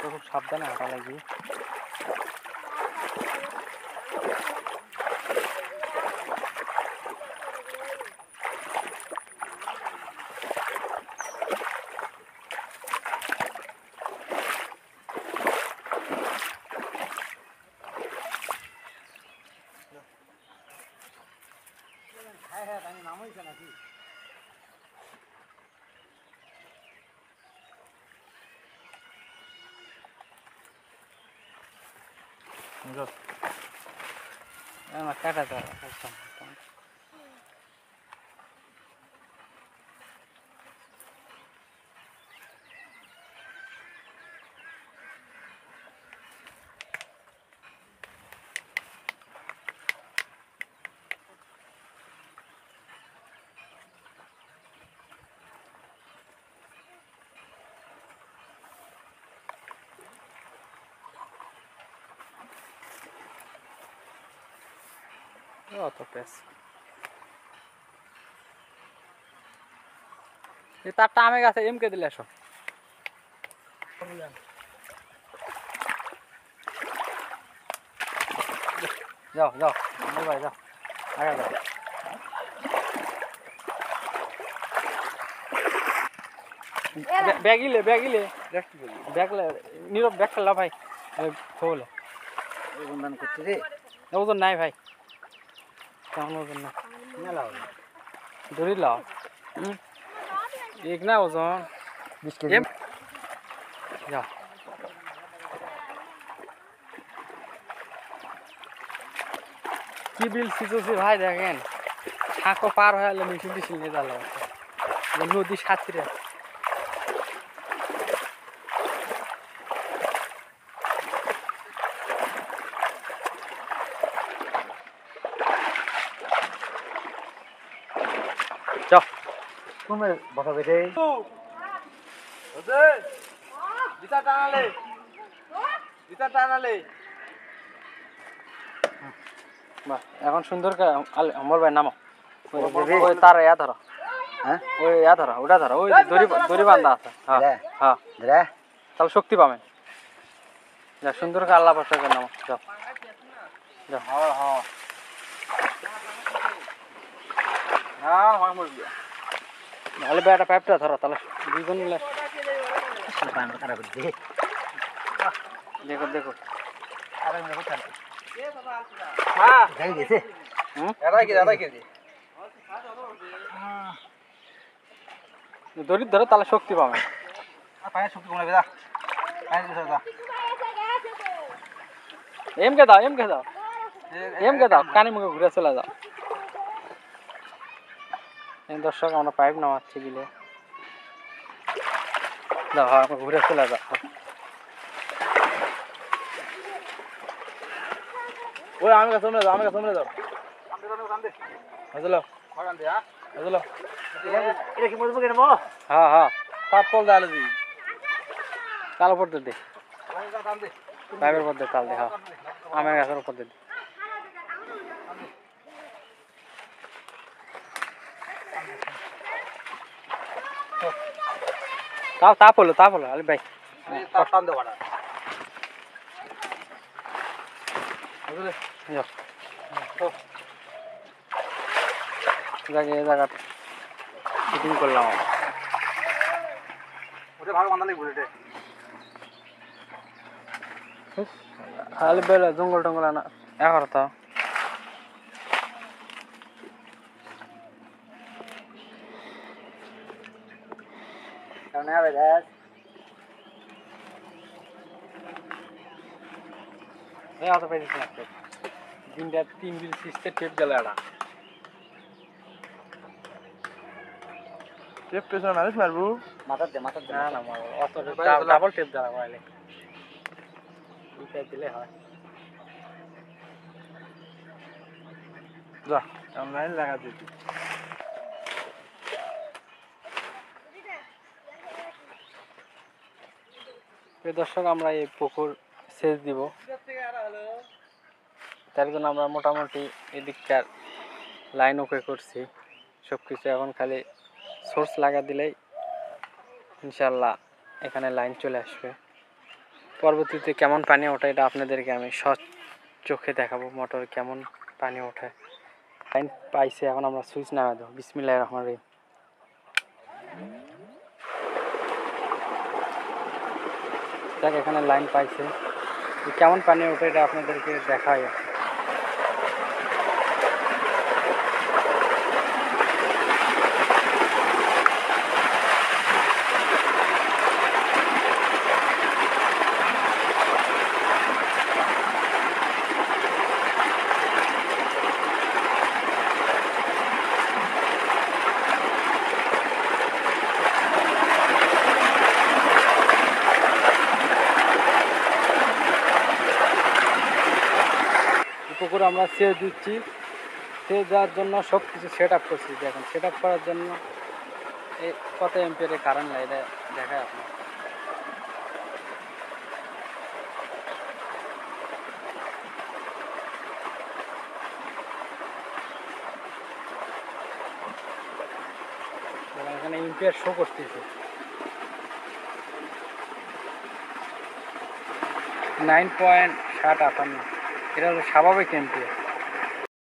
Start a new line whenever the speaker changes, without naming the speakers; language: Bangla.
খুব সাবধানে হাঁটা লাগবে। কাটা দাও অত পেস তারটা আমে গেছে এমকে দিলে এসো যাও যাও ভাই যাও আগে যাও ব্যাগিলে ব্যাগিলে ব্যাগলে নীরব ব্যাগ খেলা ভাই খোলে
বন্ধন করতে রে
ওজন নাই ভাই কেমন ওজন না
মেলা
ধরি লাও এক না ওজন
20 কেজি
যাও কি বিল সিজোছি ভাই দেখেন ছাঁকো পার হয়ে গেলে মিছিল টিছিল নিয়ে যাওয়া নদী সাঁতরে যাও
তুমি বসাবে রে
দিতা টানালে বাহ এখন সুন্দর আমার ভাই নামো ওই তার ইয়া ধরো
হ্যাঁ
ওই ইয়া ধরো ওটা ধরো ওই দড়ি বান্ধা আছে হ্যাঁ হ্যাঁ
রে
তাহলে শক্তি পাবেন যা সুন্দর করে আল্লাহ পাশে নামো যাও যাও
হ্যাঁ হ্যাঁ
নাহলে বেটা পাইপটা ধরো তাহলে দুইজন মিলে দেখো দেখো দড়ি ধরো তাহলে শক্তি পাবেন এমকে দাও কানে মুখে ঘুরে চলে যাও দর্শক আমরা পাইপ নামাচ্ছি বিলে যাও ঘুরে চলে যাও ওই আমি কাছে যাও হ্যাঁ হ্যাঁ তার পল দেয়ালে দি কাল উপর দে পাইপের উপর দে কাল দে হ্যাঁ আমের গাছের উপর দে তাপ হলো আলি ভাই জায়গা ফিটিং করলাম আলি বেলা জঙ্গল টঙ্গল আনা এখন তো দিনটা 3 বিল সিস্টেম টেপ গেল এটা টেপ পেছনে মানুষ মারবো
মাথা দে
না না অত ডাবল টেপ দ্বারা মারলে দিলে হয় যা অনলাইন লাগা দিবি দর্শক আমরা এই পুকুর সেচ দিব তার জন্য আমরা মোটামুটি এদিককার লাইন ওকে করছি সব কিছু এখন খালি সোর্স লাগা দিলেই ইনশাল্লাহ এখানে লাইন চলে আসবে। পরবর্তীতে কেমন পানি ওঠে এটা আপনাদেরকে আমি চোখে দেখাবো, মোটর কেমন পানি ওঠে। লাইন পাইছে, এখন আমরা সুইচ নামা দেবো। বিসমিল্লাহির রহমানির রহিম। দেখ এখানে লাইন পাইছে, কেমন পানি ওঠে এটা আপনাদেরকে দেখাই। পুকুর আমরা সেচ দিচ্ছি, সেচ দেওয়ার জন্য সব কিছু সেট আপ করছি। দেখেন সেট আপ করার জন্য এই কত এম্পিয়ারের কারেন্ট লাগে এটা দেখায় আপনার। এখানে এম্পিয়ার শো করতেছে 9.58। এটা হলো স্বাভাবিক এম্পিয়ার।